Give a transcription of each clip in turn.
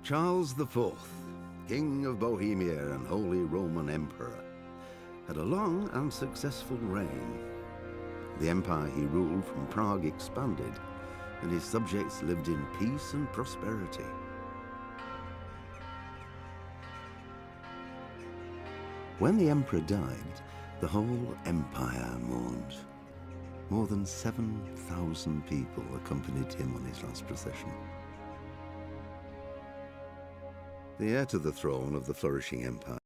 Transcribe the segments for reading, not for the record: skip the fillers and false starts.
Charles IV, King of Bohemia and Holy Roman Emperor, had a long and successful reign. The empire he ruled from Prague expanded, and his subjects lived in peace and prosperity. When the emperor died, the whole empire mourned. More than 7,000 people accompanied him on his last procession. The heir to the throne of the flourishing empire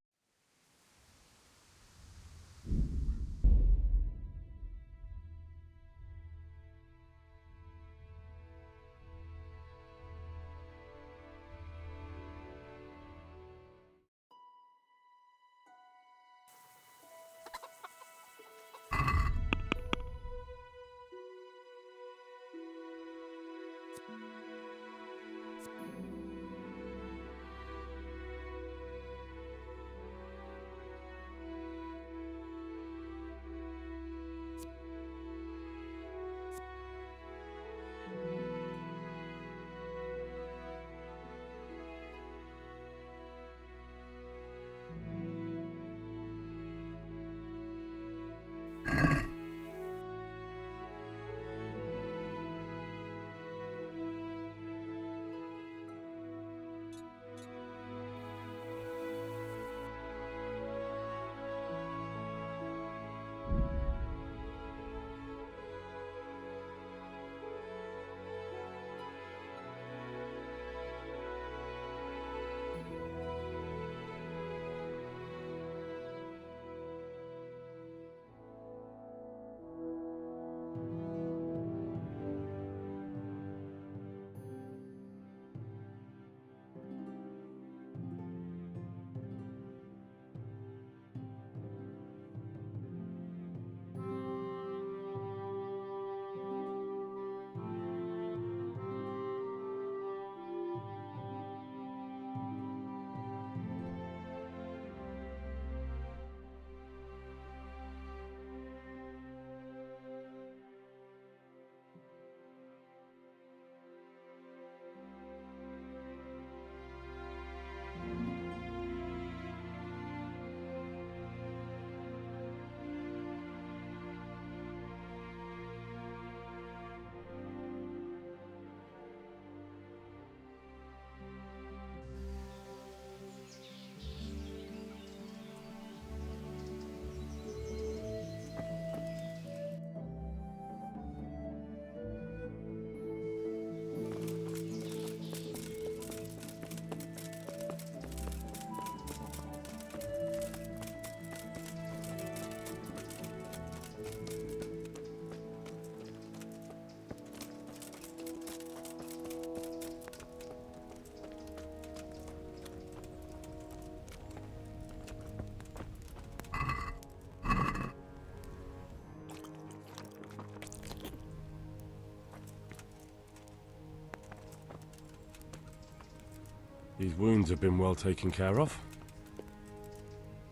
These wounds have been well taken care of.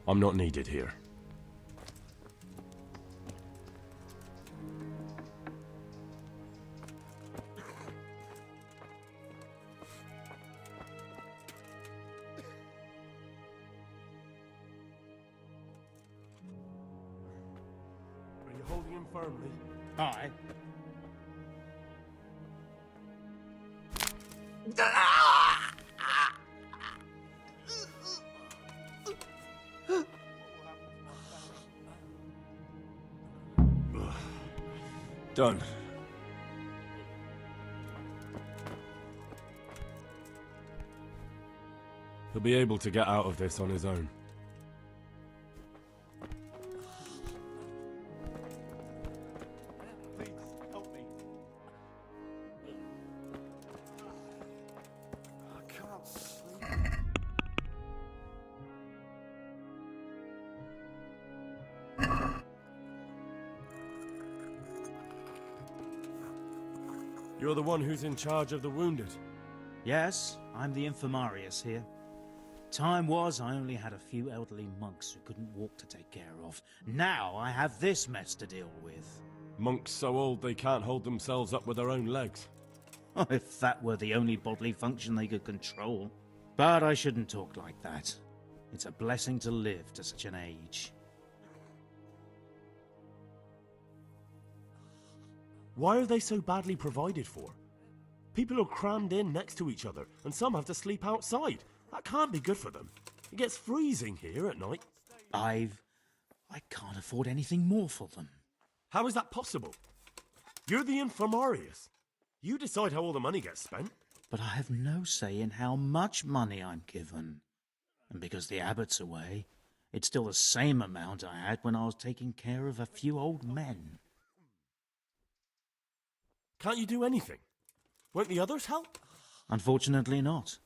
I'm not needed here. Are you holding him firmly? Aye. Done. He'll be able to get out of this on his own. Please, help me. I can't sleep. You're the one who's in charge of the wounded. Yes, I'm the infirmarius here. Time was I only had a few elderly monks who couldn't walk to take care of. Now I have this mess to deal with. Monks so old they can't hold themselves up with their own legs. If that were the only bodily function they could control. But I shouldn't talk like that. It's a blessing to live to such an age. Why are they so badly provided for? People are crammed in next to each other, and some have to sleep outside. That can't be good for them. It gets freezing here at night. I can't afford anything more for them. How is that possible? You're the infirmarius. You decide how all the money gets spent. But I have no say in how much money I'm given. And because the abbot's away, it's still the same amount I had when I was taking care of a few old men. Can't you do anything? Won't the others help? Unfortunately not.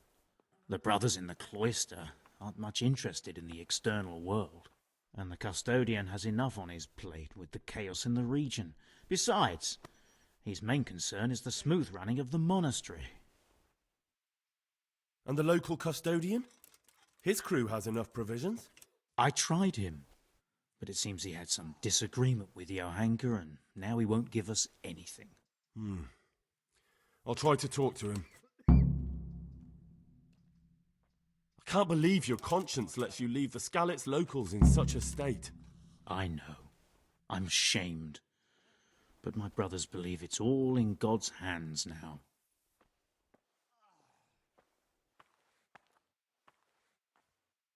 The brothers in the cloister aren't much interested in the external world, and the custodian has enough on his plate with the chaos in the region. Besides, his main concern is the smooth running of the monastery. And the local custodian? His crew has enough provisions. I tried him, but it seems he had some disagreement with Johanka, and now he won't give us anything. I'll try to talk to him. I can't believe your conscience lets you leave the Skalitz locals in such a state. I know. I'm shamed. But my brothers believe it's all in God's hands now.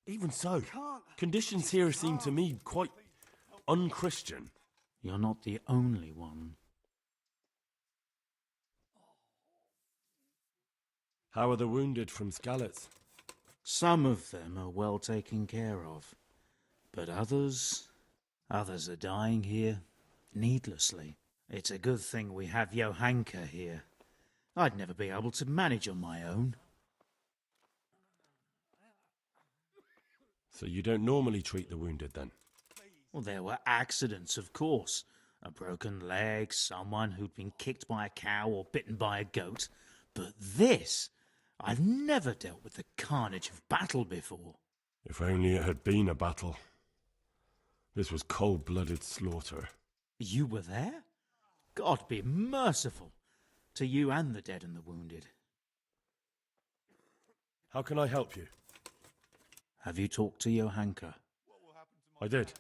Even so, conditions here seem to me quite unchristian. You're not the only one. How are the wounded from Skalitz? Some of them are well taken care of. But others are dying here needlessly. It's a good thing we have Johanka here. I'd never be able to manage on my own. So you don't normally treat the wounded then? Well, there were accidents, of course. A broken leg, someone who'd been kicked by a cow or bitten by a goat. But this, I've never dealt with the carnage of battle before. If only it had been a battle. This was cold-blooded slaughter. You were there? God be merciful to you and the dead and the wounded. How can I help you? Have you talked to Johanka? I did.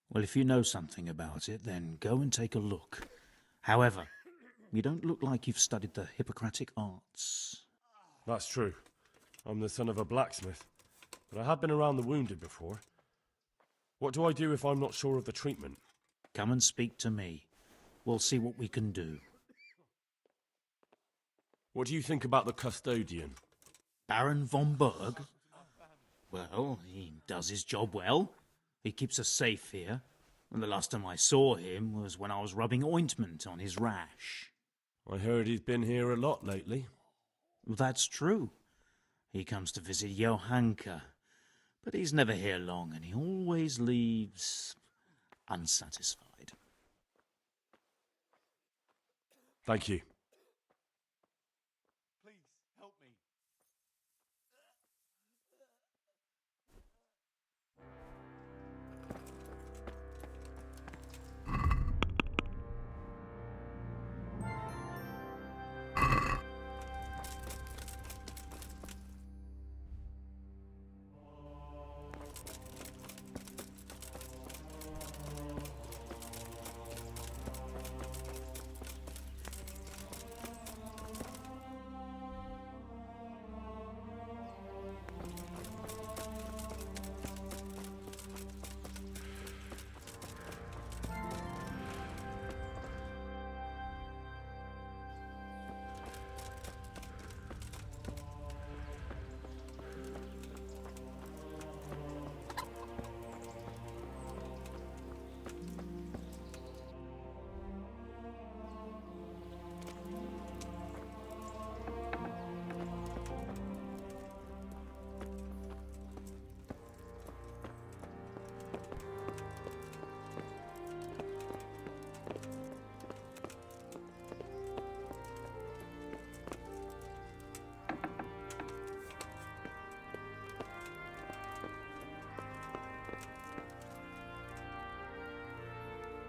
Well, if you know something about it, then go and take a look. However, you don't look like you've studied the Hippocratic arts. That's true. I'm the son of a blacksmith, but I have been around the wounded before. What do I do if I'm not sure of the treatment? Come and speak to me. We'll see what we can do. What do you think about the custodian? Baron von Berg? Well, he does his job well. He keeps us safe here. And the last time I saw him was when I was rubbing ointment on his rash. I heard he's been here a lot lately. That's true. He comes to visit Johanka. But he's never here long, and he always leaves unsatisfied. Thank you. Please, help me.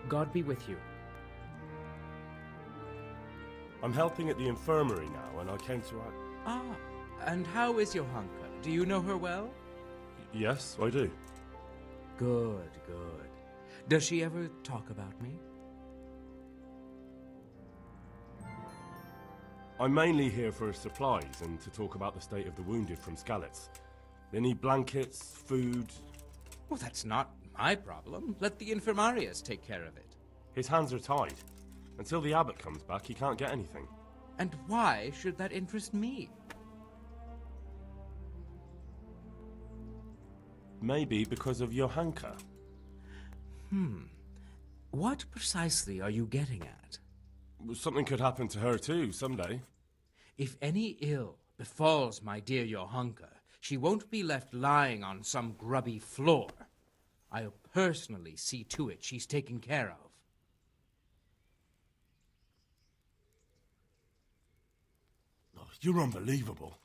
God be with you. I'm helping at the infirmary now, and I came to... Ah, And how is Johanka? Do you know her well? Yes, I do. Good, good. Does she ever talk about me? I'm mainly here for supplies and to talk about the state of the wounded from Skalitz. They need blankets, food. Well, that's not my problem. Let the infirmarius take care of it. His hands are tied. Until the abbot comes back, he can't get anything. And why should that interest me? Maybe because of Johanka. What precisely are you getting at? Something could happen to her too, someday. If any ill befalls my dear Johanka, she won't be left lying on some grubby floor. I'll personally see to it she's taken care of. Oh, you're unbelievable.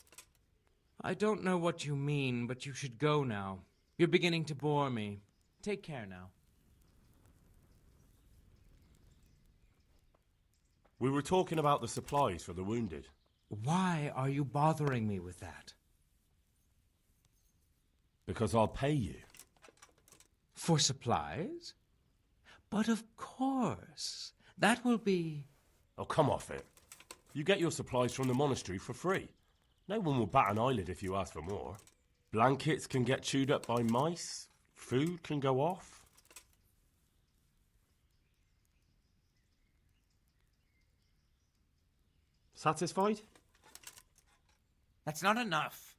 I don't know what you mean, but you should go now. You're beginning to bore me. Take care now. We were talking about the supplies for the wounded. Why are you bothering me with that? Because I'll pay you. For supplies? But of course. That will be... Oh, come off it. You get your supplies from the monastery for free. No one will bat an eyelid if you ask for more. Blankets can get chewed up by mice. Food can go off. Satisfied? That's not enough.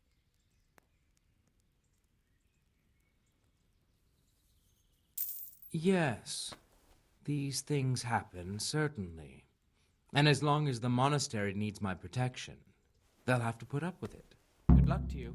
Yes, these things happen, certainly. And as long as the monastery needs my protection, they'll have to put up with it. Good luck to you.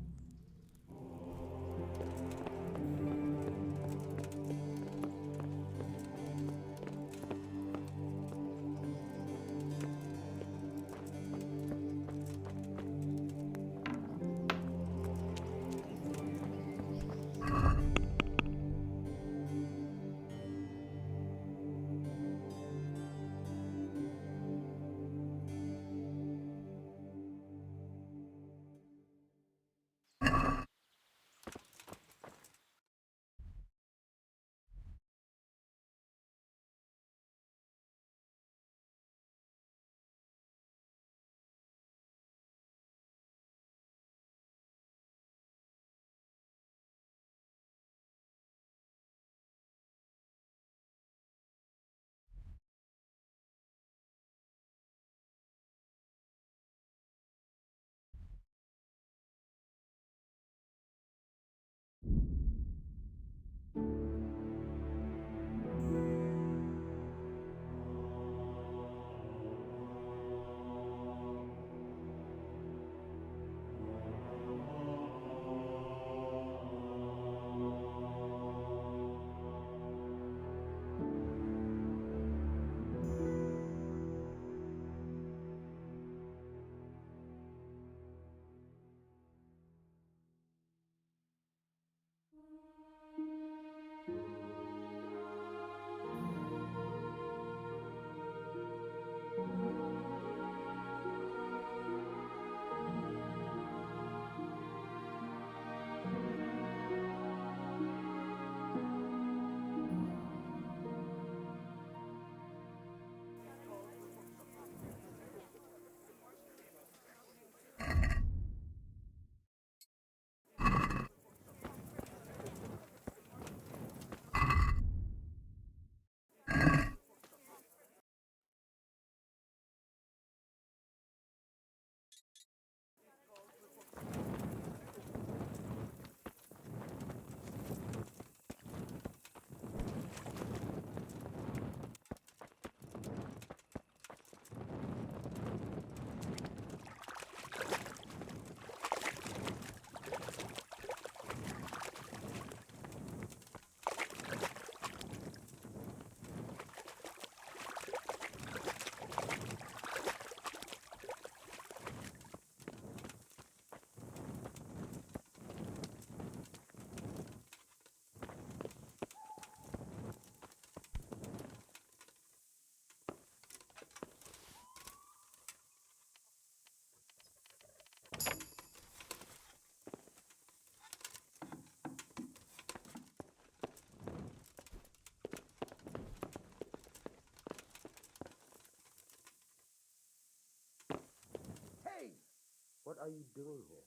are you doing here?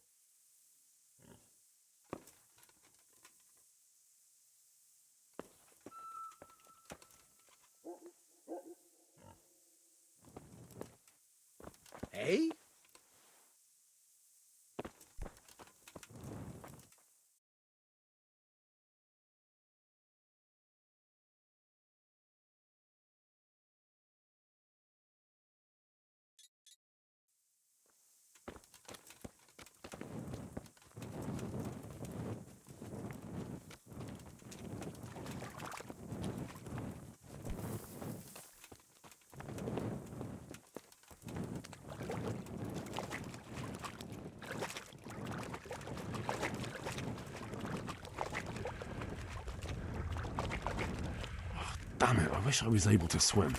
Hey? Damn it, I wish I was able to swim.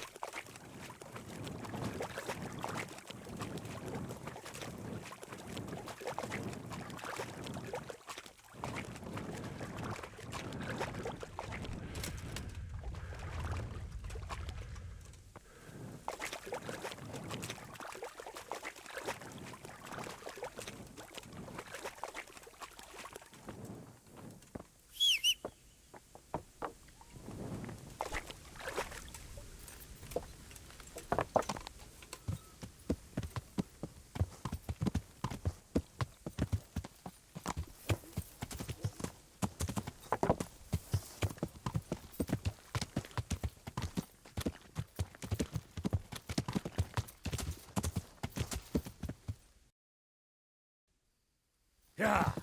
Yeah.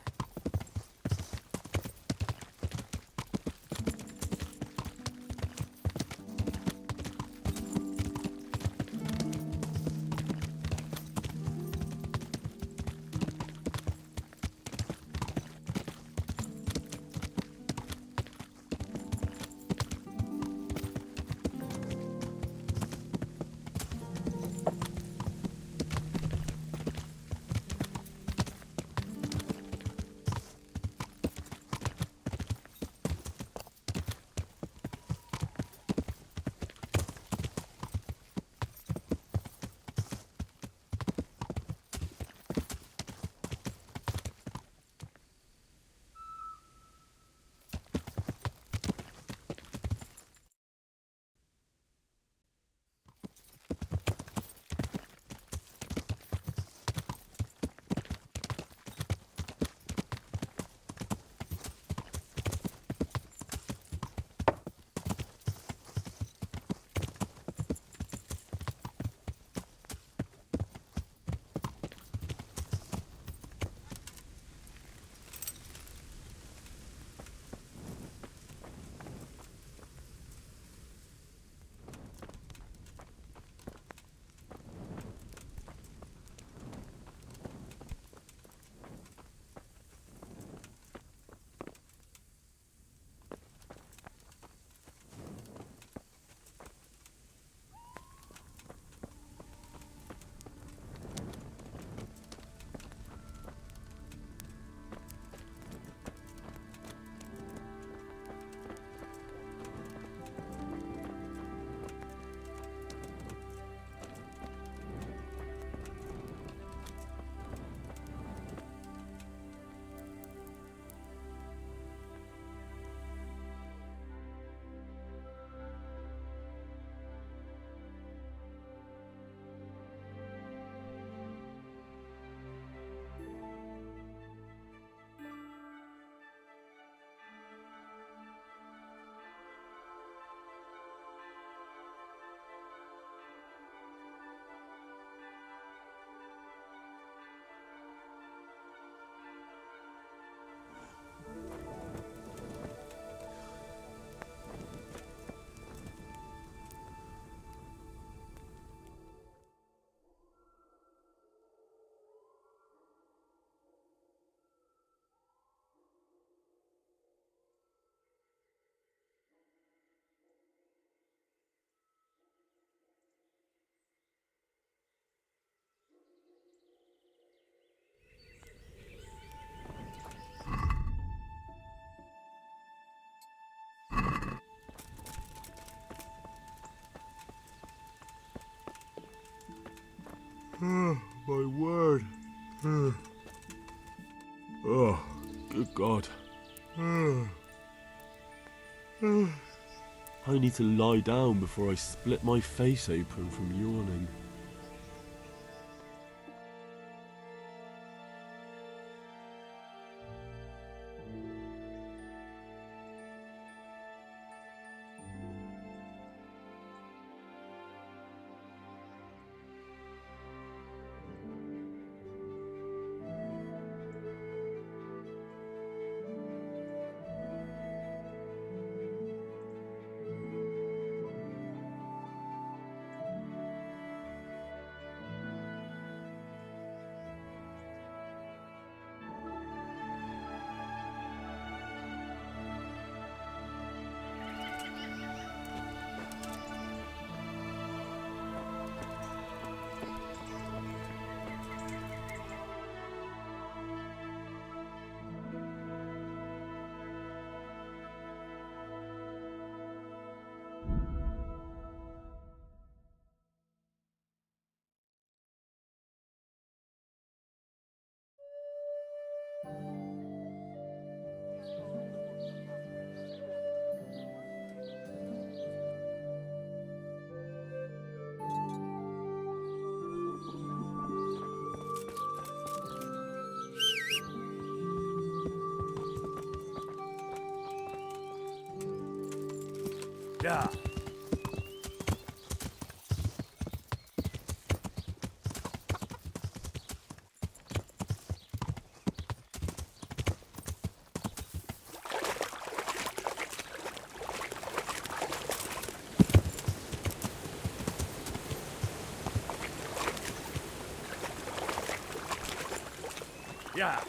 My word. Oh, good God. I need to lie down before I split my face open from yawning. Yeah. Yeah.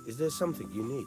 Is there something you need?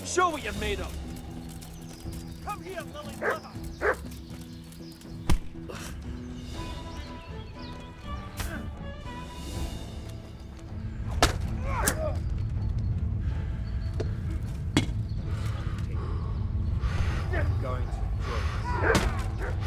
Show what you're made of. Come here, lily liver. I'm going to enjoy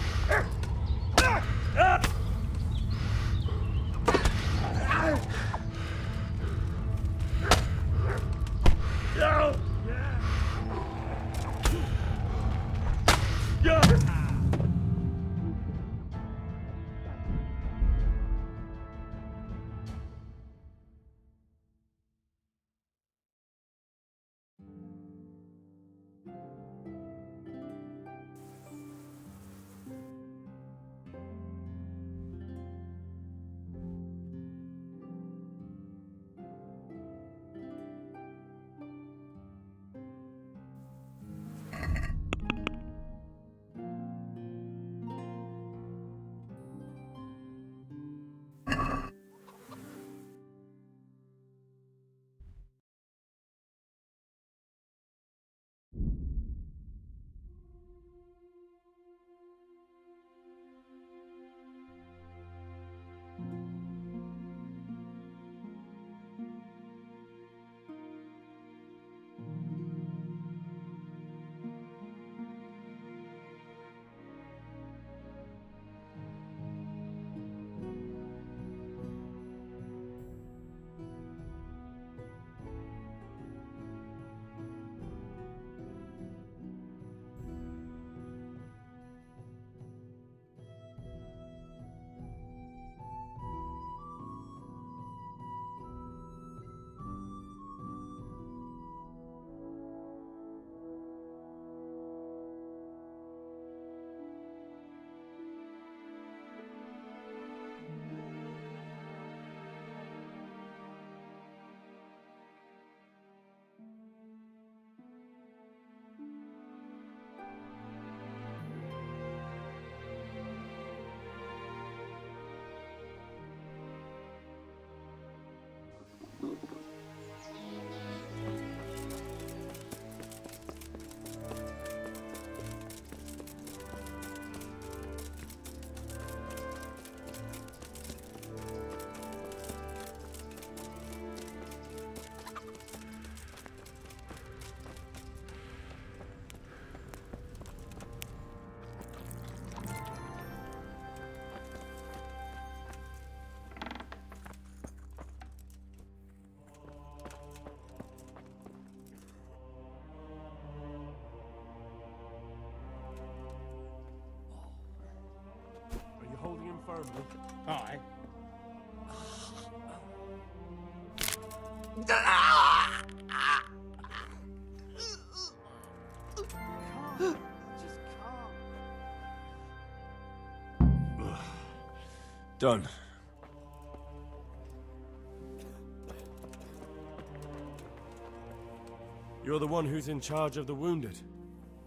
Are you holding him firmly? Aye. Done. You're the one who's in charge of the wounded.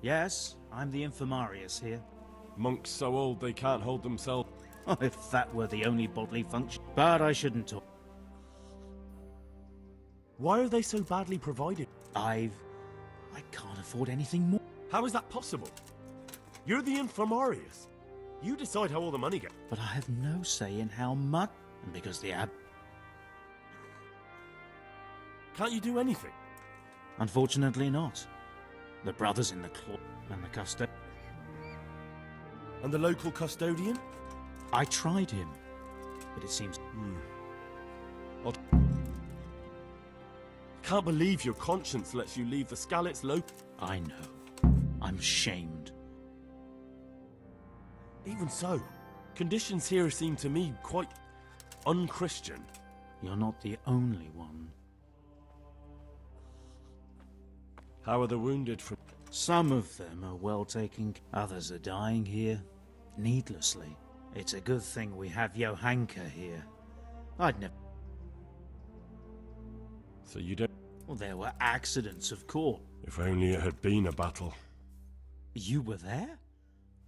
Yes, I'm the infirmarius here. Monks so old they can't hold themselves. Oh, if that were the only bodily function. But I shouldn't talk. Why are they so badly provided? I can't afford anything more. How is that possible? You're the infirmarius. You decide how all the money gets. But I have no say in how much. And because the Can't you do anything? Unfortunately not. The brothers in the claw and the custodian. And the local custodian? I tried him, but it seems... Odd. Can't believe your conscience lets you leave the Skalitz low. I know. I'm shamed. Even so, conditions here seem to me quite unchristian. You're not the only one. How are the wounded from... Some of them are well taken. Others are dying here, needlessly. It's a good thing we have Johanka here. I'd never... So you don't... Well, there were accidents, of course. If only it had been a battle. You were there?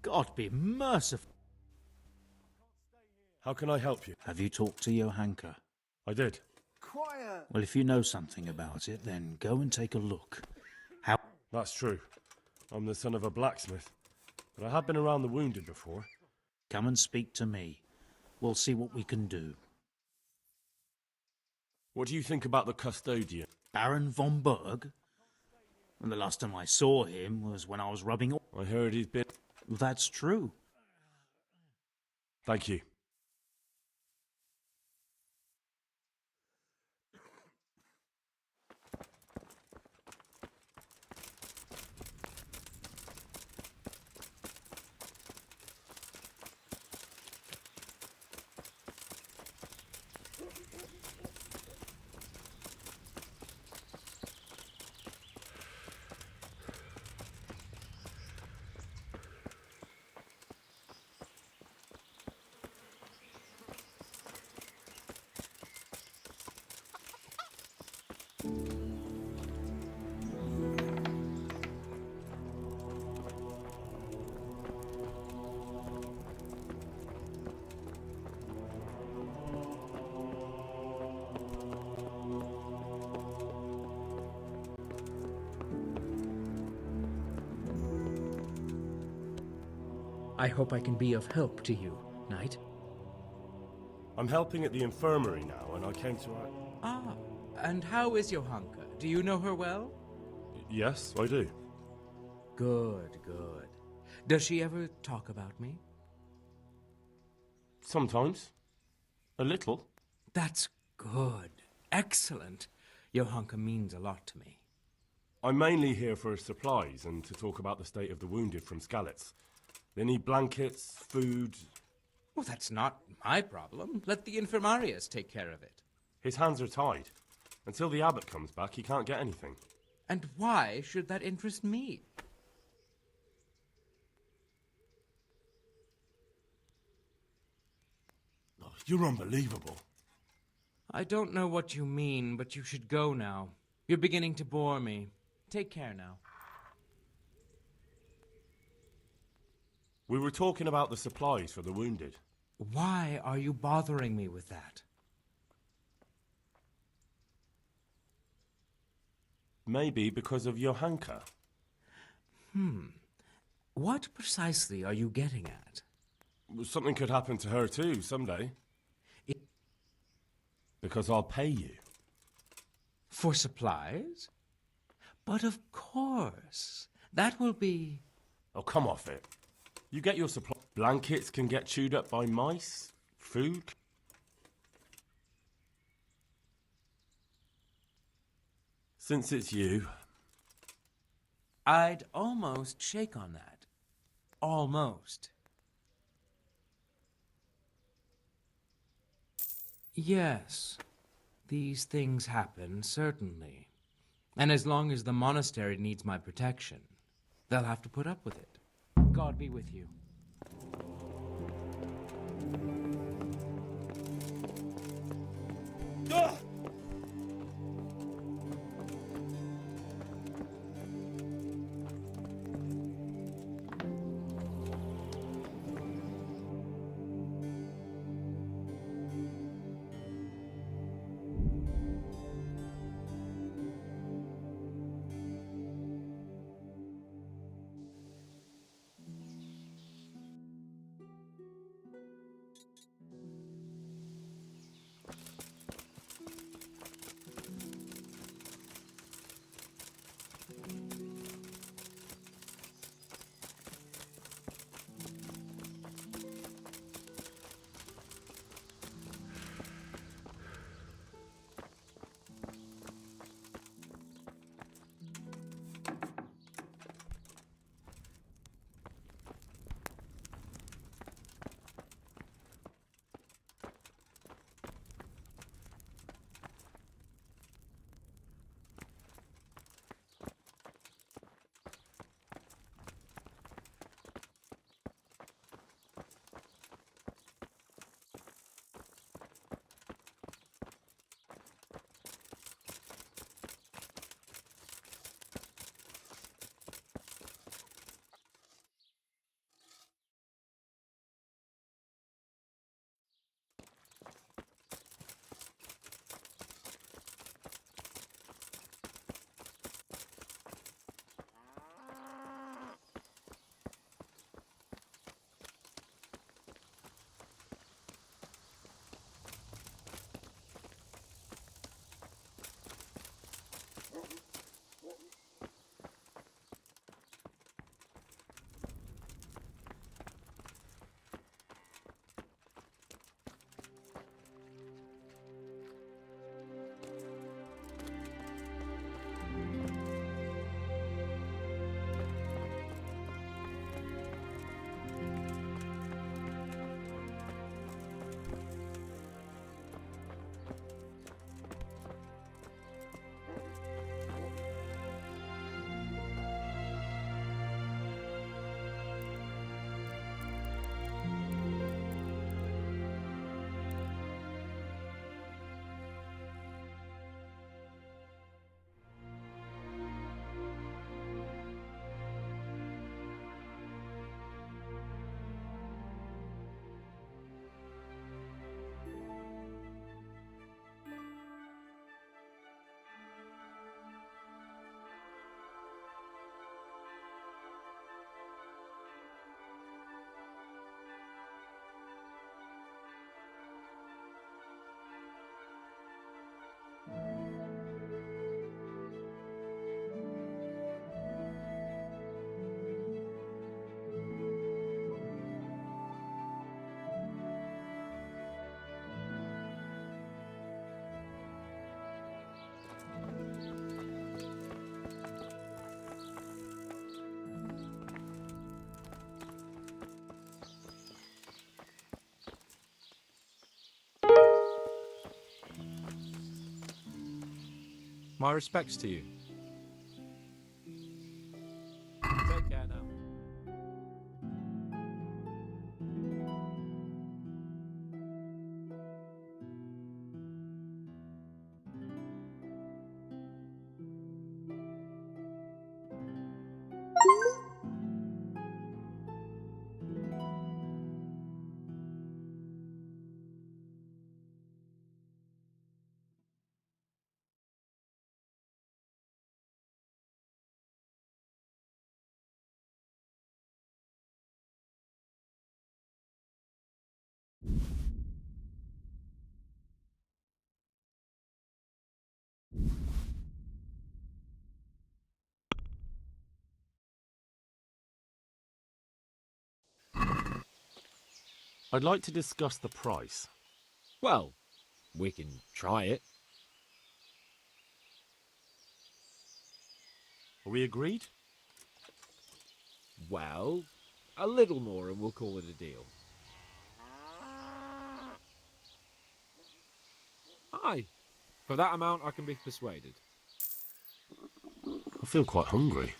God be merciful. How can I help you? Have you talked to Johanka? I did. Quiet. Well, if you know something about it, then go and take a look. How... That's true. I'm the son of a blacksmith. But I have been around the wounded before. Come and speak to me. We'll see what we can do. What do you think about the custodian? Baron von Berg? And the last time I saw him was when I was rubbing off. I heard he's been... That's true. Thank you. I hope I can be of help to you, Knight. I'm helping at the infirmary now, and I came to... Ah, and how is Johanka? Do you know her well? Yes, I do. Good, good. Does she ever talk about me? Sometimes. A little. That's good. Excellent. Johanka means a lot to me. I'm mainly here for supplies and to talk about the state of the wounded from Skalitz. They need blankets, food... Well, that's not my problem. Let the infirmarius take care of it. His hands are tied. Until the abbot comes back, he can't get anything. And why should that interest me? Oh, you're unbelievable. I don't know what you mean, but you should go now. You're beginning to bore me. Take care now. We were talking about the supplies for the wounded. Why are you bothering me with that? Maybe because of Johanka. What precisely are you getting at? Something could happen to her too, someday. Because I'll pay you. For supplies? But of course. That will be... Oh, come off it. You get your supply. Blankets can get chewed up by mice. Food. Since it's you. I'd almost shake on that. Almost. Yes, these things happen, certainly. And as long as the monastery needs my protection, they'll have to put up with it. God be with you. Ah! My respects to you. Take care now. I'd like to discuss the price. Well, we can try it. Are we agreed? Well, a little more and we'll call it a deal. Aye. For that amount, I can be persuaded. I feel quite hungry.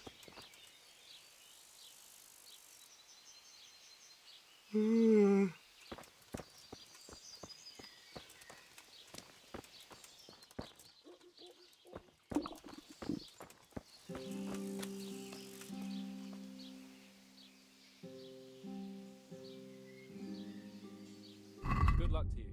Good luck to you.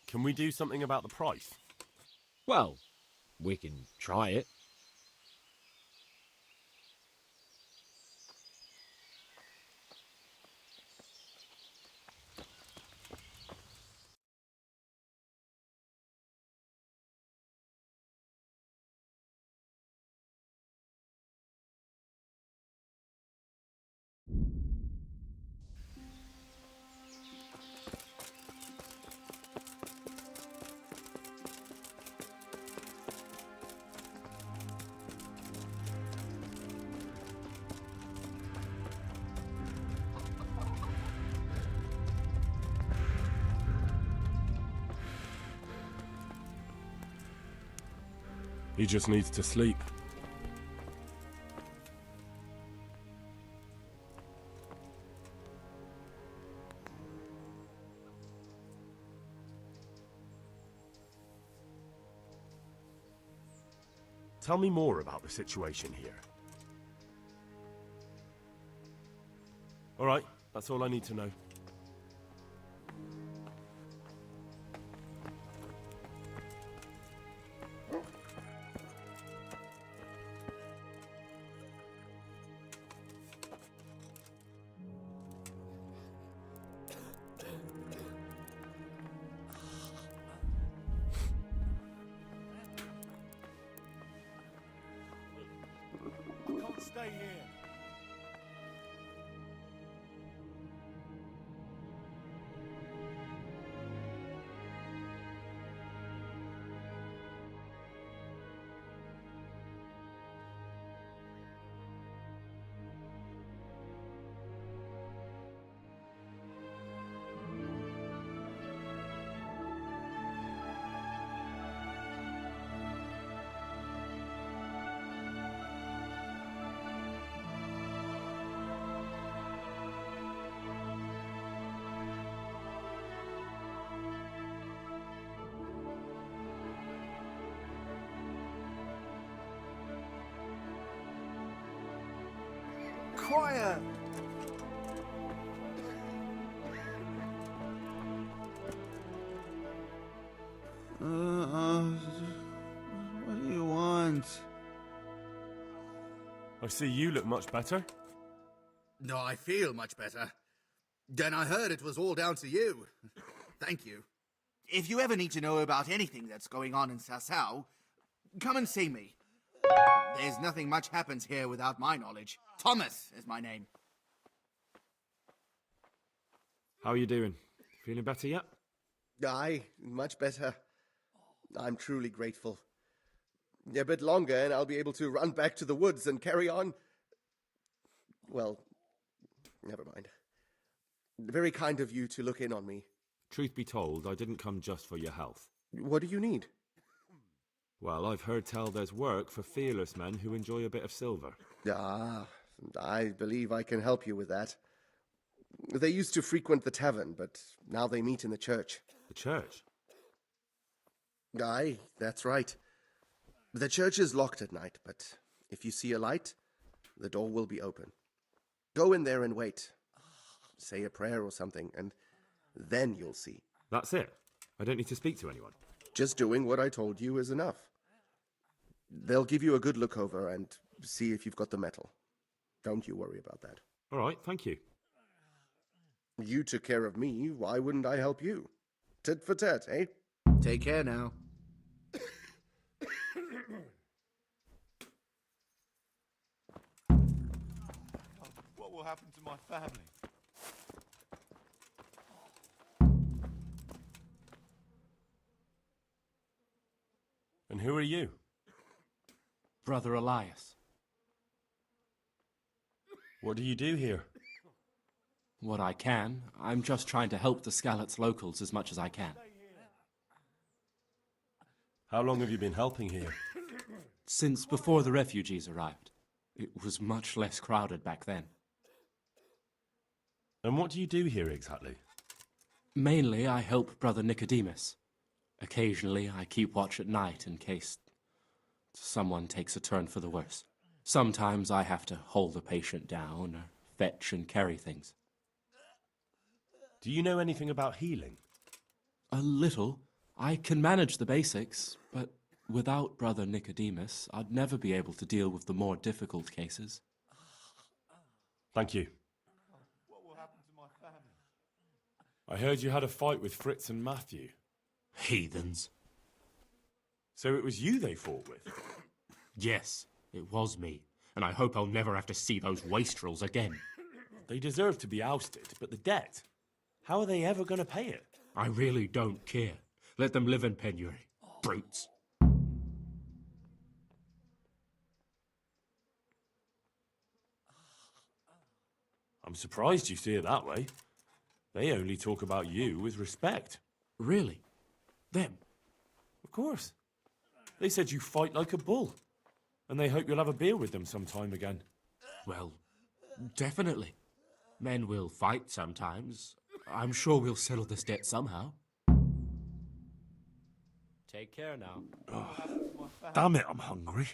Can we do something about the price? Well, we can try it. He just needs to sleep. Tell me more about the situation here. All right, that's all I need to know. Can't stay here. Quiet! Deliverance. I see you look much better. No, I feel much better. Then I heard it was all down to you. Thank you. If you ever need to know about anything that's going on in Sasau, come and see me. There's nothing much happens here without my knowledge. Thomas is my name. How are you doing? Feeling better yet? Aye, much better. I'm truly grateful. A bit longer and I'll be able to run back to the woods and carry on. Well, never mind. Very kind of you to look in on me. Truth be told, I didn't come just for your health. What do you need? Well, I've heard tell there's work for fearless men who enjoy a bit of silver. Ah, I believe I can help you with that. They used to frequent the tavern, but now they meet in the church. The church? Aye, that's right. The church is locked at night, but if you see a light, the door will be open. Go in there and wait. Say a prayer or something, and then you'll see. That's it? I don't need to speak to anyone? Just doing what I told you is enough. They'll give you a good look over and see if you've got the metal. Don't you worry about that. All right, thank you. You took care of me, why wouldn't I help you? Tit for tat, eh? Take care now. What will happen to my family? And who are you? Brother Elias. What do you do here? What I can. I'm just trying to help the Skalitz locals as much as I can. How long have you been helping here? Since before the refugees arrived. It was much less crowded back then. And what do you do here exactly? Mainly, I help Brother Nicodemus. Occasionally, I keep watch at night in case someone takes a turn for the worse. Sometimes I have to hold a patient down or fetch and carry things. Do you know anything about healing? A little. I can manage the basics, but without Brother Nicodemus, I'd never be able to deal with the more difficult cases. Thank you. What will happen to my family? I heard you had a fight with Fritz and Matthew. Heathens. So it was you they fought with? Yes, it was me, and I hope I'll never have to see those wastrels again. They deserve to be ousted, but the debt? How are they ever going to pay it? I really don't care. Let them live in penury. Brutes. I'm surprised you see it that way. They only talk about you with respect. Really? Them? Of course. They said you fight like a bull. And they hope you'll have a beer with them sometime again. Well, definitely. Men will fight sometimes. I'm sure we'll settle this debt somehow. Take care now. Damn it, I'm hungry.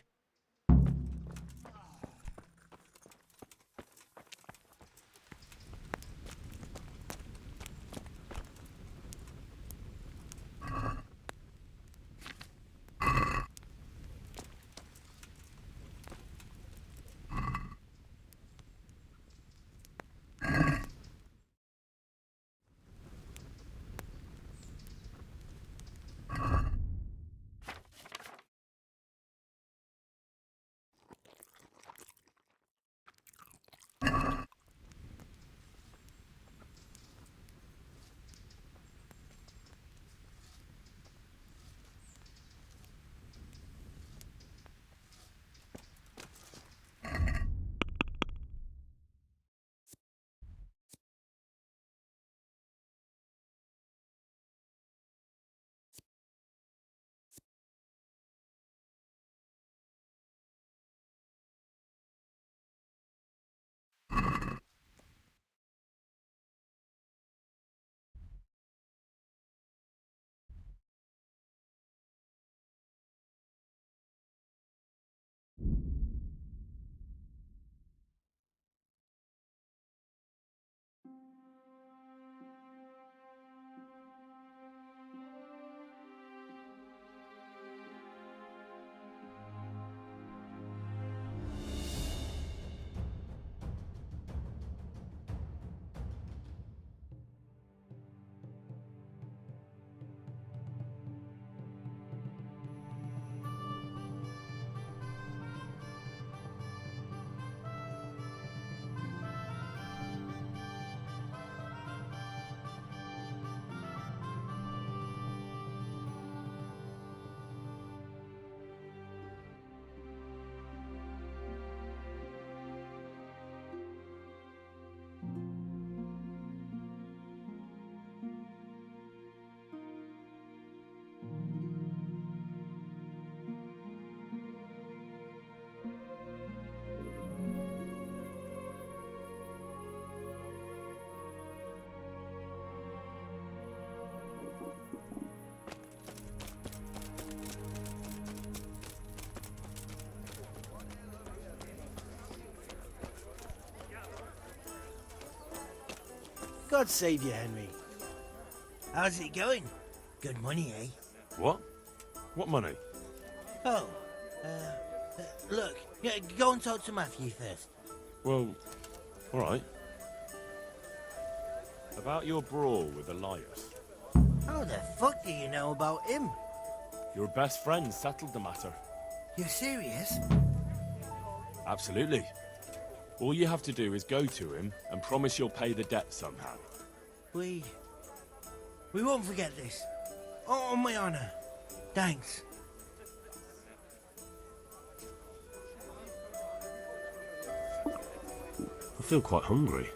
God save you, Henry. How's it going? Good money, eh? What? What money? Oh, look, yeah, go and talk to Matthew first. Well, all right. About your brawl with Elias. How the fuck do you know about him? Your best friend settled the matter. You're serious? Absolutely. All you have to do is go to him and promise you'll pay the debt somehow. We won't forget this. On my honor. Thanks. I feel quite hungry.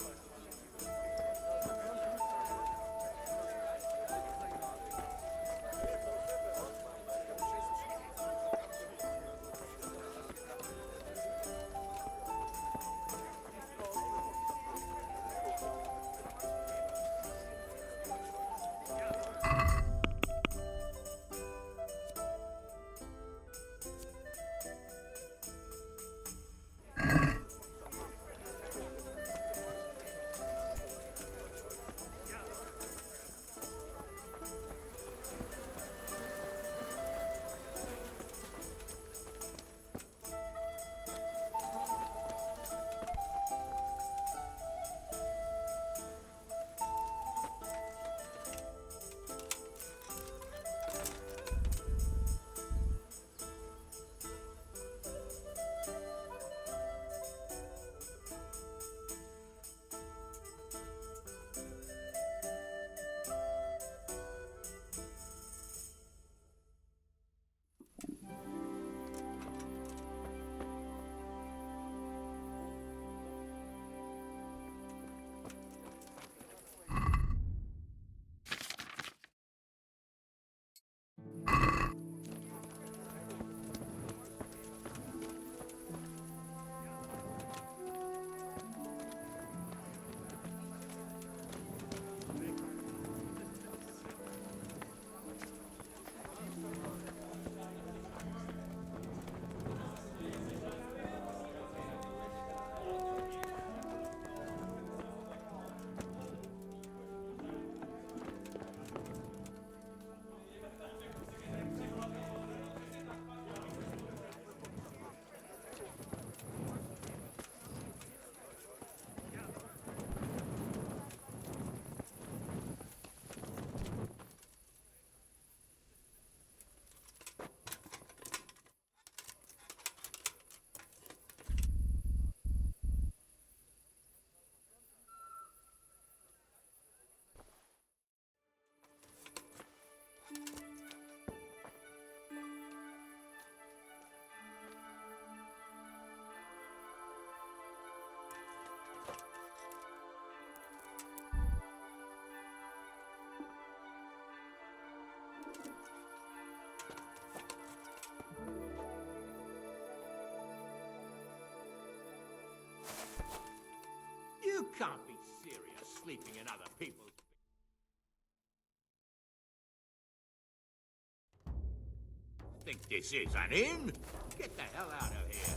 You can't be serious sleeping in other people's... Think this is an inn? Get the hell out of here.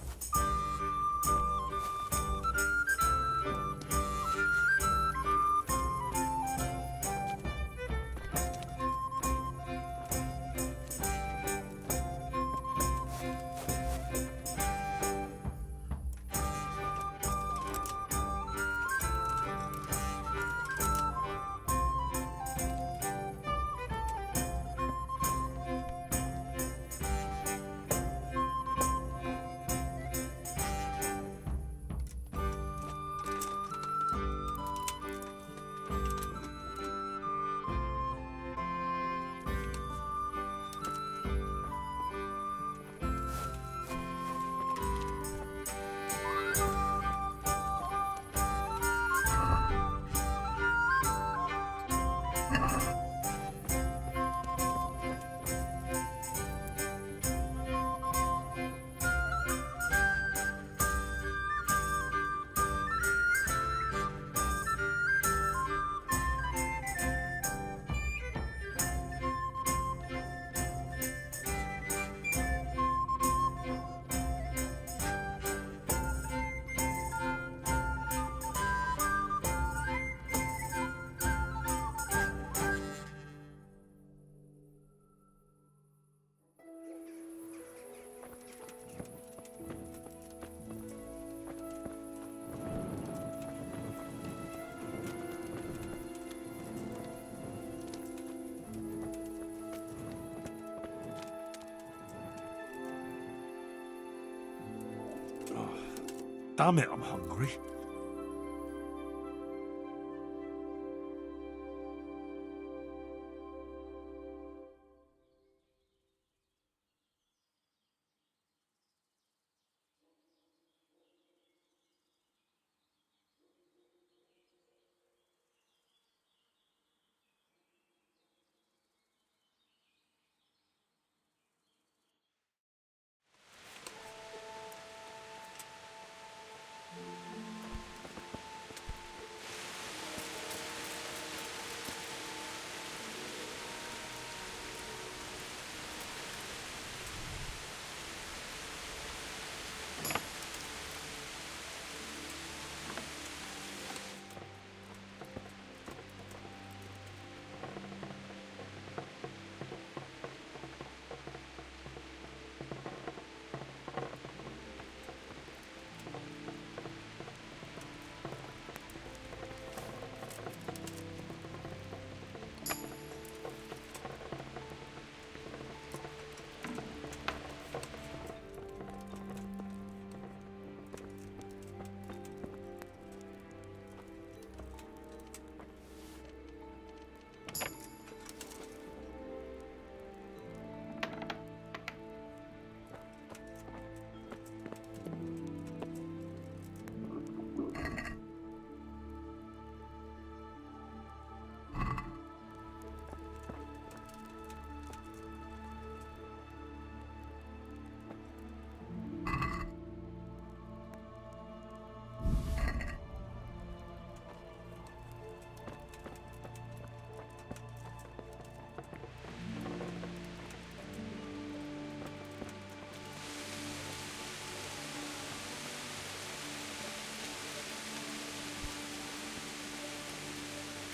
Damn it, I'm hungry.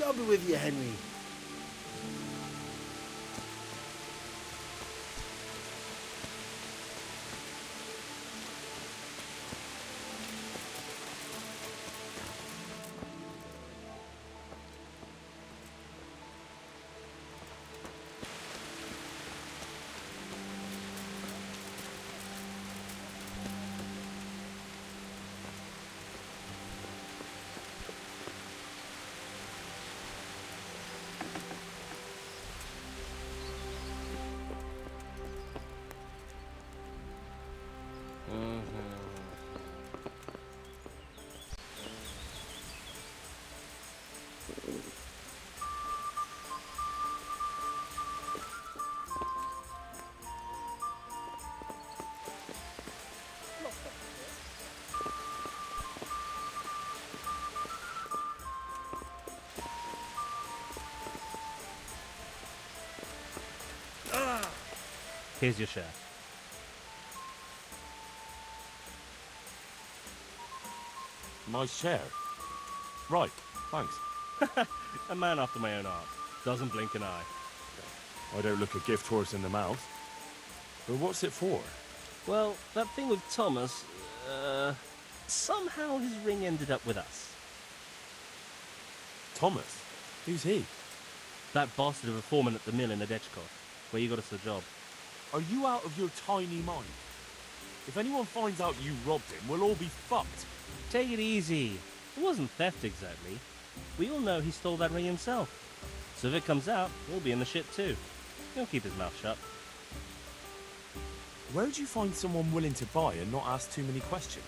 I'll be with you, Henry. Here's your share. My share? Right, thanks. A man after my own heart. Doesn't blink an eye. I don't look a gift horse in the mouth. But what's it for? Well, that thing with Thomas, somehow his ring ended up with us. Thomas? Who's he? That bastard of a foreman at the mill in Edgecott, where you got us the job. Are you out of your tiny mind? If anyone finds out you robbed him, we'll all be fucked. Take it easy. It wasn't theft exactly. We all know he stole that ring himself. So if it comes out, we'll be in the shit too. He'll keep his mouth shut. Where'd you find someone willing to buy and not ask too many questions?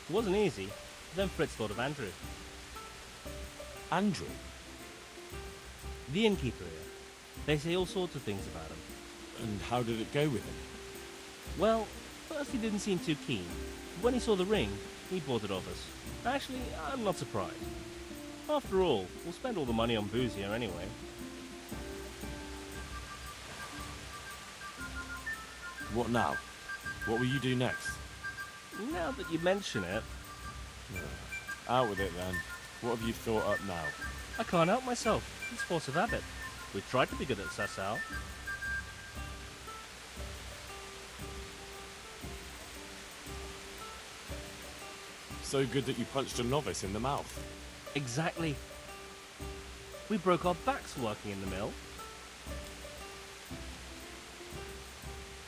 It wasn't easy. Then Fritz thought of Andrew. Andrew? The innkeeper here. They say all sorts of things about him. And how did it go with him? Well, first he didn't seem too keen. When he saw the ring, he bought it off us. Actually, I'm not surprised. After all, we'll spend all the money on booze here anyway. What now? What will you do next? Now that you mention it... Out with it then. What have you thought up now? I can't help myself. It's force of habit. We tried to be good at Sasau. So good that you punched a novice in the mouth. Exactly. We broke our backs working in the mill.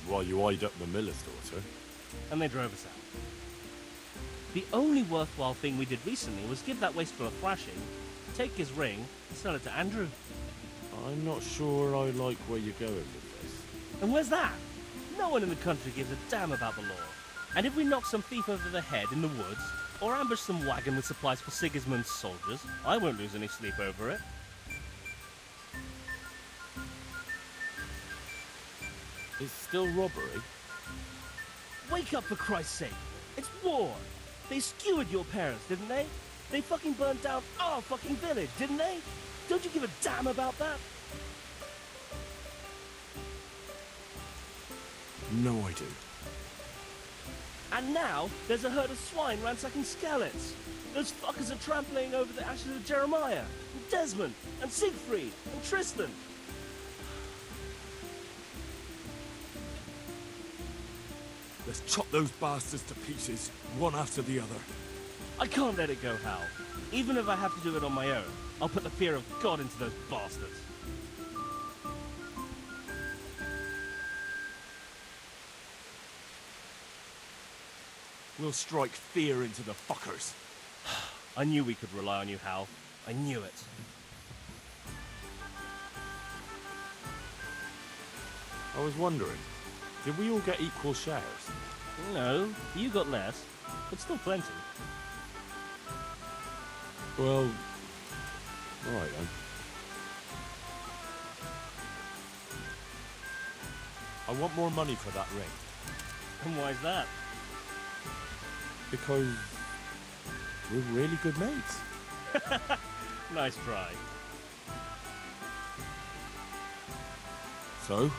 While you eyed up the miller's daughter. And they drove us out. The only worthwhile thing we did recently was give that wastrel a thrashing, take his ring, and sell it to Andrew. I'm not sure I like where you're going with this. And where's that? No one in the country gives a damn about the law. And if we knock some thief over the head in the woods, or ambush some wagon with supplies for Sigismund's soldiers, I won't lose any sleep over it. It's still robbery? Wake up, for Christ's sake! It's war! They skewered your parents, didn't they? They fucking burnt down our fucking village, didn't they? Don't you give a damn about that? No, I do. And now, there's a herd of swine ransacking Skalitz. Those fuckers are trampling over the ashes of Jeremiah, and Desmond, and Siegfried, and Tristan. Let's chop those bastards to pieces, one after the other. I can't let it go, Hal. Even if I have to do it on my own, I'll put the fear of God into those bastards. We'll strike fear into the fuckers. I knew we could rely on you, Hal. I knew it. I was wondering, did we all get equal shares? No, you got less, but still plenty. Well, alright then. I want more money for that ring. And why's that? Because we're really good mates. Nice try. So,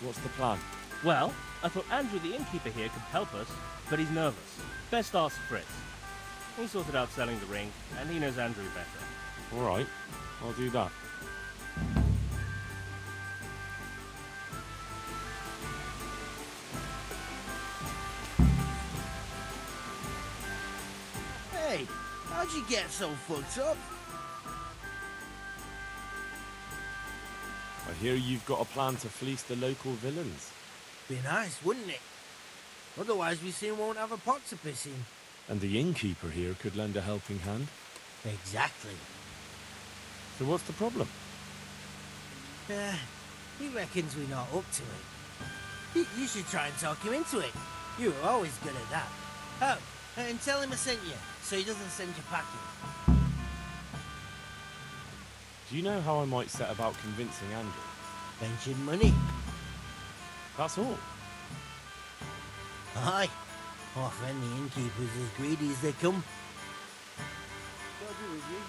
what's the plan? Well, I thought Andrew the innkeeper here could help us, but he's nervous. Best ask Fritz. He sorted out selling the ring, and he knows Andrew better. Alright, I'll do that. Hey, how'd you get so fucked up? I hear you've got a plan to fleece the local villains. Be nice, wouldn't it? Otherwise we soon won't have a pot to piss in. And the innkeeper here could lend a helping hand. Exactly. So what's the problem? He reckons we're not up to it. You should try and talk him into it. You were always good at that. Oh, and tell him I sent you, so he doesn't send you packing. Do you know how I might set about convincing Andrew? Mention money. That's all. Aye. Our friendly innkeeper's as greedy as they come. God be with you.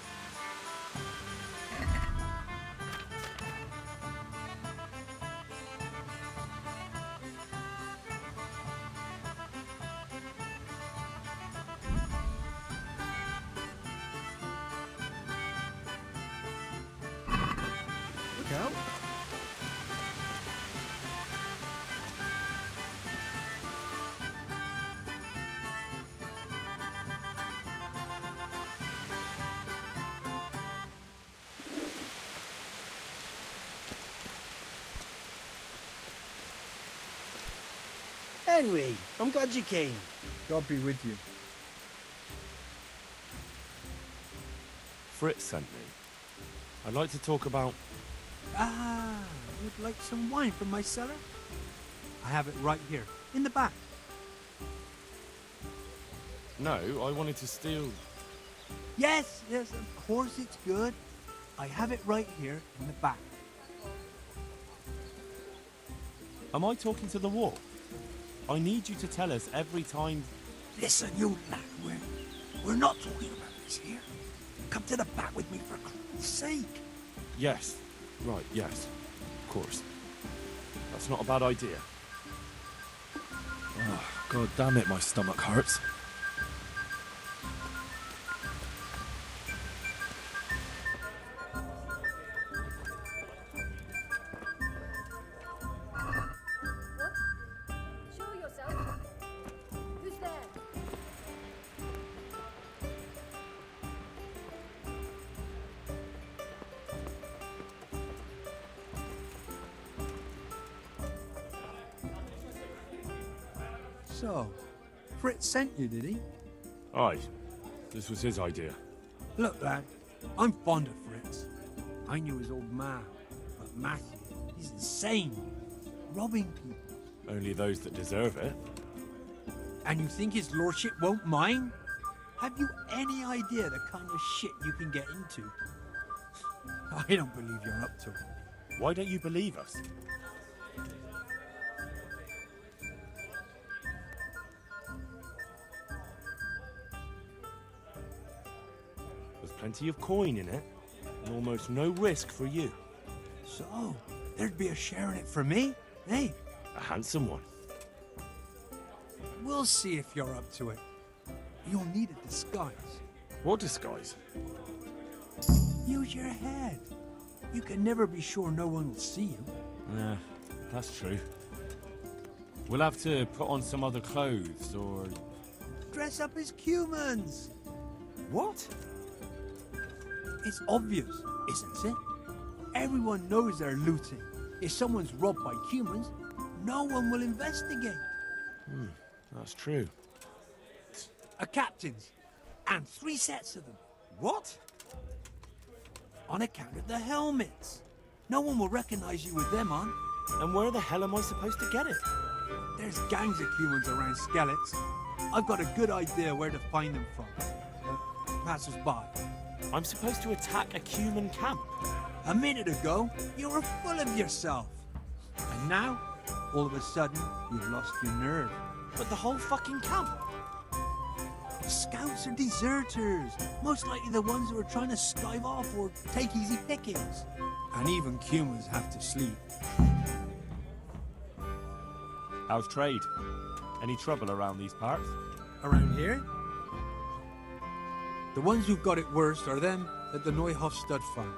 Look out. Henry, I'm glad you came. God be with you. Fritz sent me. I'd like to talk about... Ah, you'd like some wine from my cellar? I have it right here, in the back. No, I wanted to steal... Yes, of course it's good. I have it right here, in the back. Am I talking to the wall? I need you to tell us every time... Listen, you lad, we're not talking about this here. Come to the back with me for Christ's sake. Yes. Right, yes. Of course. That's not a bad idea. Oh, God damn it, my stomach hurts. Show yourself. Who's there? So, Fritz sent you, did he? Aye, this was his idea. Look, lad, I'm fond of Fritz. I knew his old man, but Matthew, he's insane. Robbing people. Only those that deserve it. And you think his lordship won't mind? Have you any idea the kind of shit you can get into? I don't believe you're up to it. Why don't you believe us? There's plenty of coin in it, and almost no risk for you. So, there'd be a share in it for me, eh? A handsome one. We'll see if you're up to it. You'll need a disguise. What disguise? Use your head. You can never be sure no one will see you. Yeah, that's true. We'll have to put on some other clothes, or... Dress up as humans. What? It's obvious, isn't it? Everyone knows they're looting. If someone's robbed by humans, no one will investigate. That's true. A captain's, and 3 sets of them. What? On account of the helmets. No one will recognize you with them on. And where the hell am I supposed to get it? There's gangs of humans around Skellets. I've got a good idea where to find them from. Passers by. I'm supposed to attack a human camp. A minute ago, you were full of yourself. And now, all of a sudden, you've lost your nerve. But the whole fucking camp. Scouts are deserters. Most likely the ones who are trying to skive off or take easy pickings. And even humans have to sleep. How's trade? Any trouble around these parts? Around here? The ones who've got it worst are them at the Neuhof stud farm.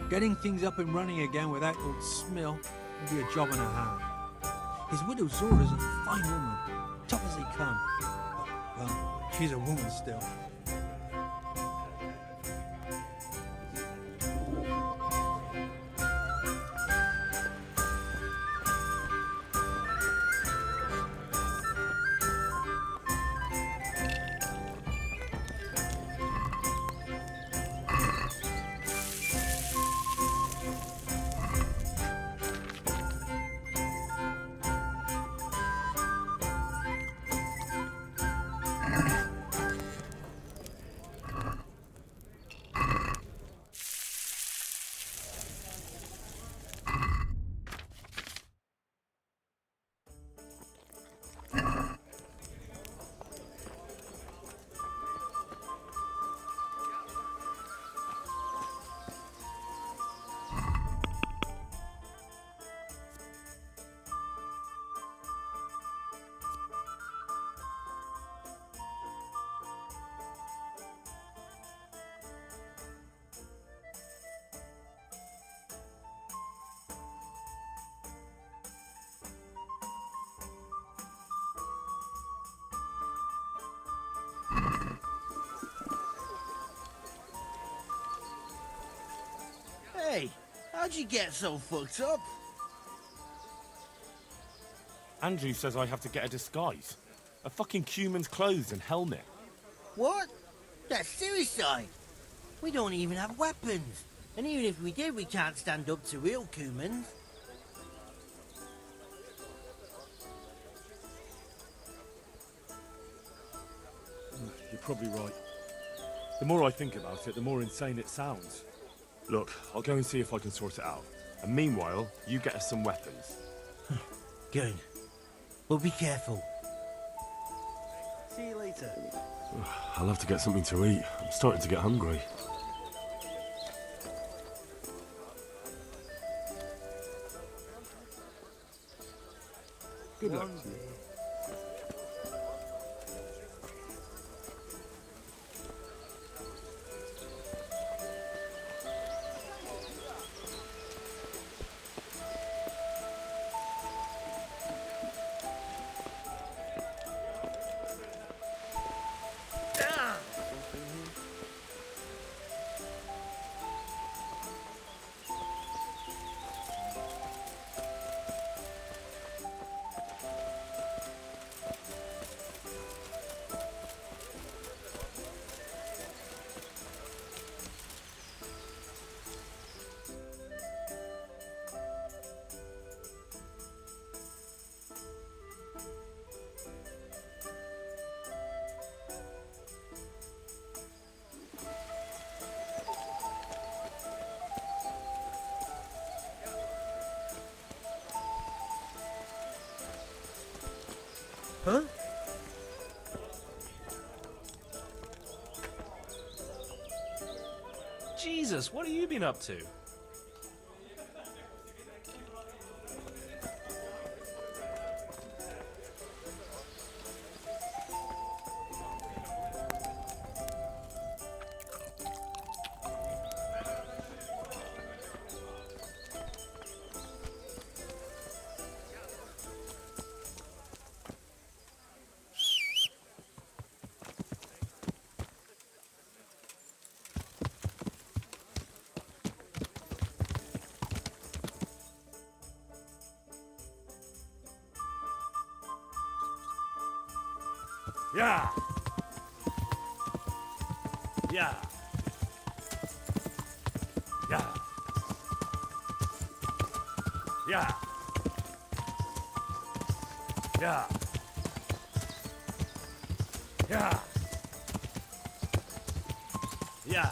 Getting things up and running again without old Smill will be a job and a half. His widow Zora's a fine woman, tough as they come. But, well, she's a woman still. Hey, how'd you get so fucked up? Andrew says I have to get a disguise. A fucking human's clothes and helmet. What? That's suicide. We don't even have weapons. And even if we did, we can't stand up to real humans. You're probably right. The more I think about it, the more insane it sounds. Look, I'll go and see if I can sort it out. And meanwhile, you get us some weapons. Good. Well, be careful. See you later. I'll have to get something to eat. I'm starting to get hungry. Good luck to you. Jesus, what have you been up to? Yeah. Yeah. Yeah. Yeah. Yeah. Yeah. Yeah.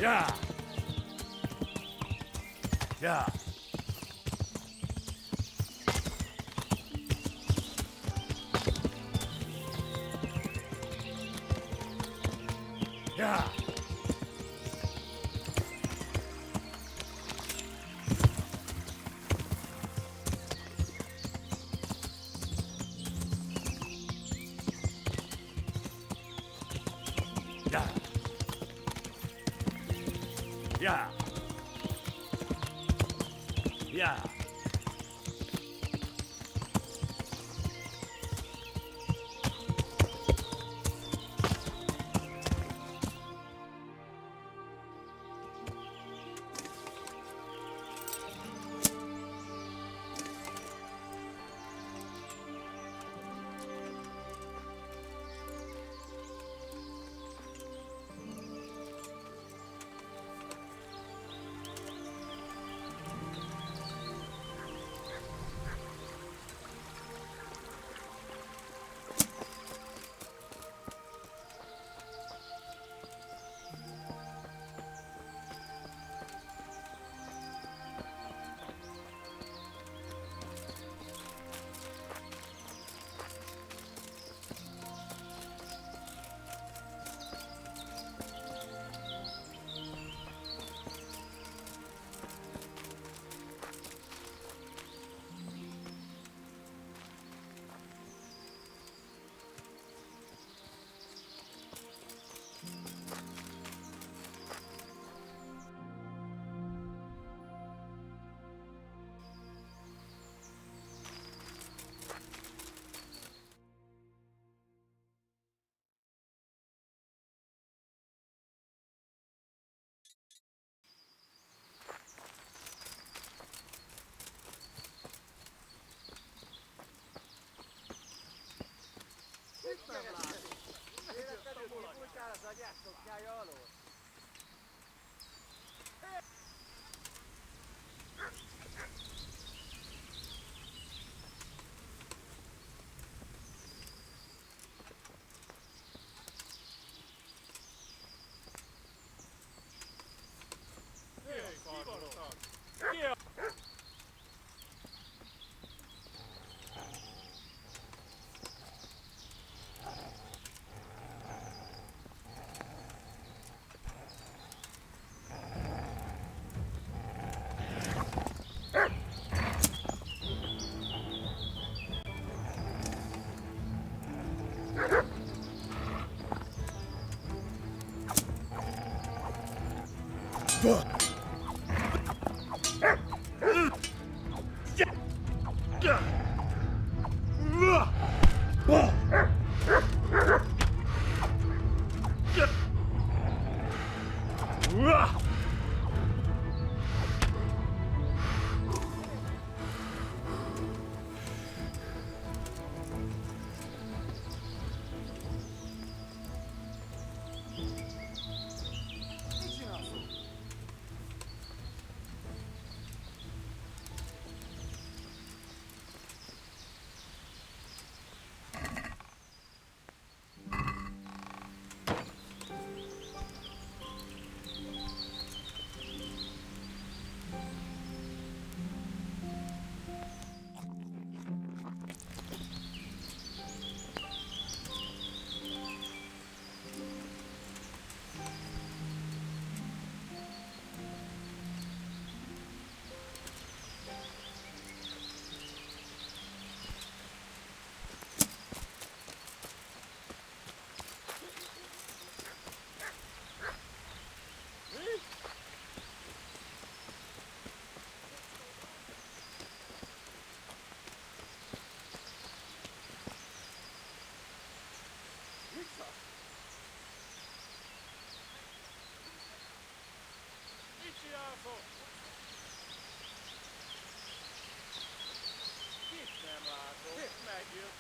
Yeah. Yeah. Yeah. Yeah. Yeah. Yeah.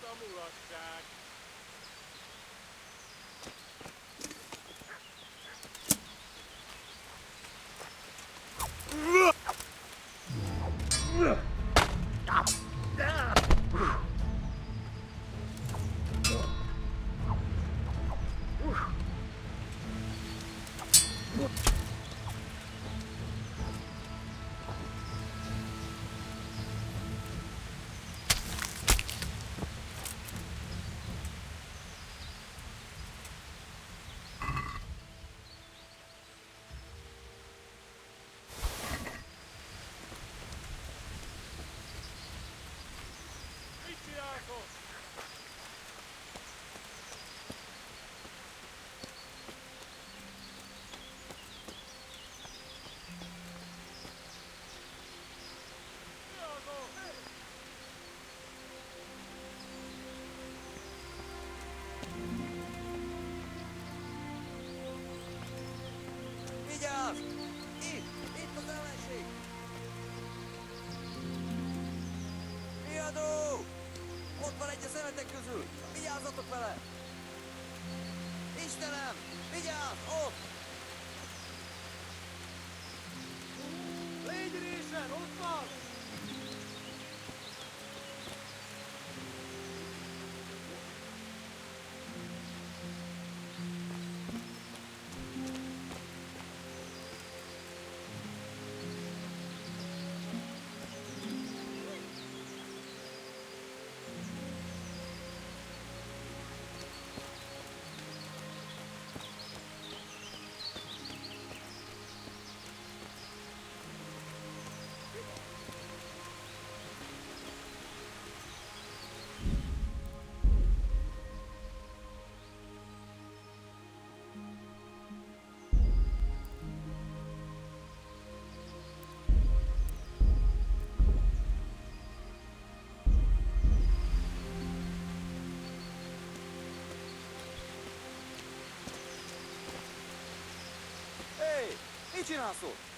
a mulatság! Mit csináltok? Vigyázz! Itt az ellenség! Riadó! Ott van egy a szemetek közül! Vigyázzatok vele! Istenem! Vigyázz! Ott! Légy résen, ott van! Hé! Mit csinálsz ott?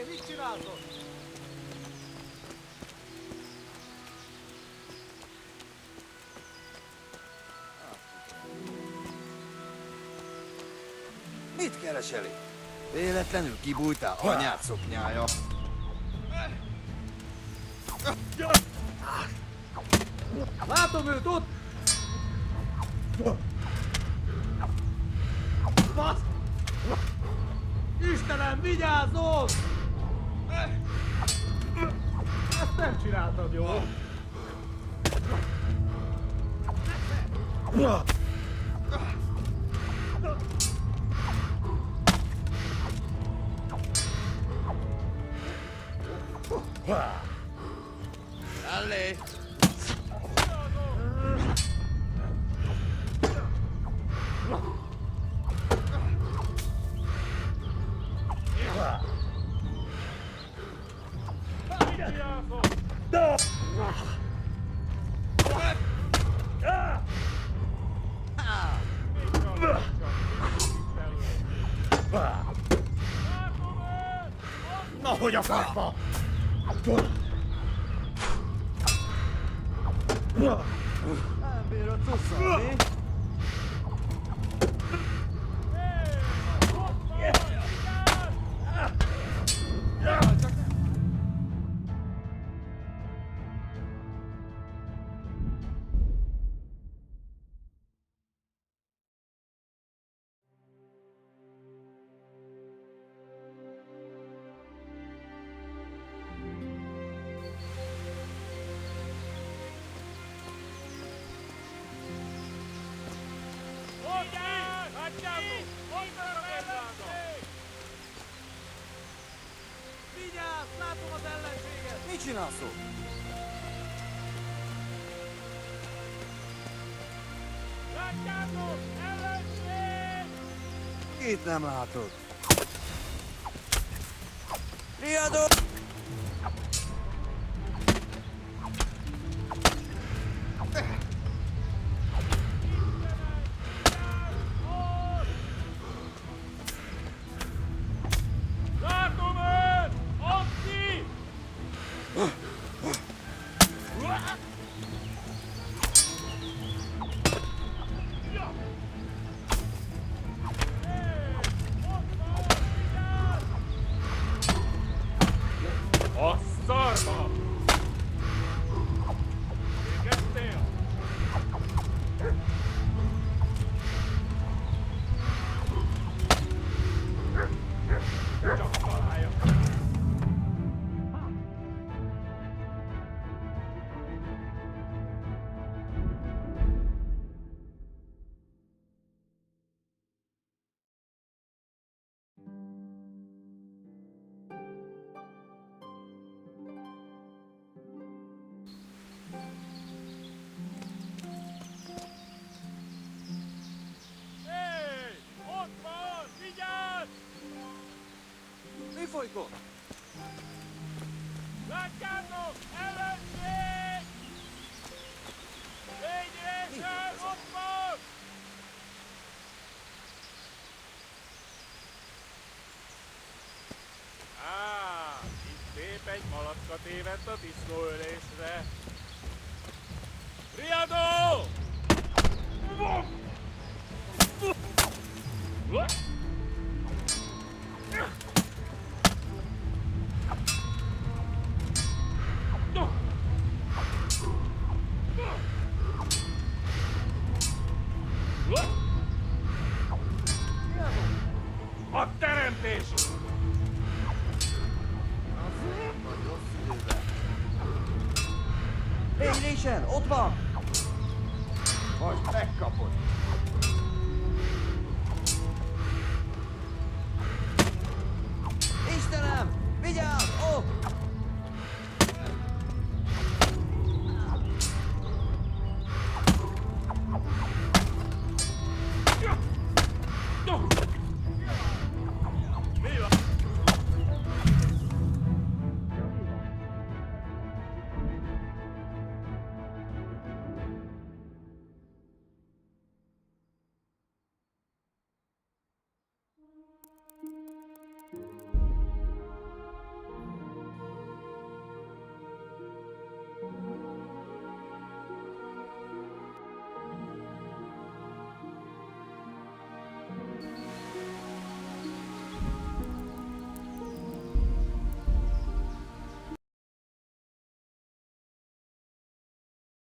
Hé, mit csináltok? Mit keresel itt? Véletlenül kibújtál anyád szoknyája. Látom őt ott! Basz! Istenem, vigyázzon! Ezt nem csináltad jól. Allé! Na, hogy a faszba! Nem bírod szusszolni. Vigyázz! Látom az ellenséget! Mit csinálsz ott? Látjátok! Ellenség! Itt nem látod. Riadó! Látom őt! Ott ki! A szarba! Végeztél? Csak találja! Hey! Ott van! Vigyázz! Mi folyik ott? Látjátok! Ellenség! Lényesen! Ott van! Itt épp egy malacka tévedt a disznóölésre. Riadó! A teremtés! Hé, Résen, ott van! Most megkapod. Istenem! Vigyázz! Ott!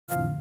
you.